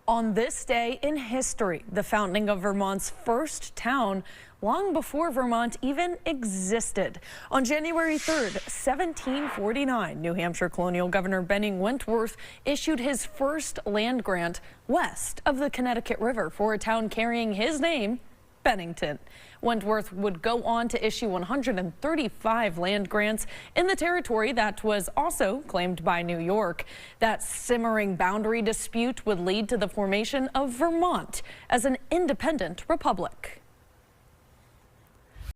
On this day in history, the founding of Vermont's first town, long before Vermont even existed. On January 3rd, 1749, New Hampshire colonial governor Benning Wentworth issued his first land grant west of the Connecticut River for a town carrying his name, Bennington. Wentworth would go on to issue 135 land grants in the territory that was also claimed by New York. That simmering boundary dispute would lead to the formation of Vermont as an independent republic.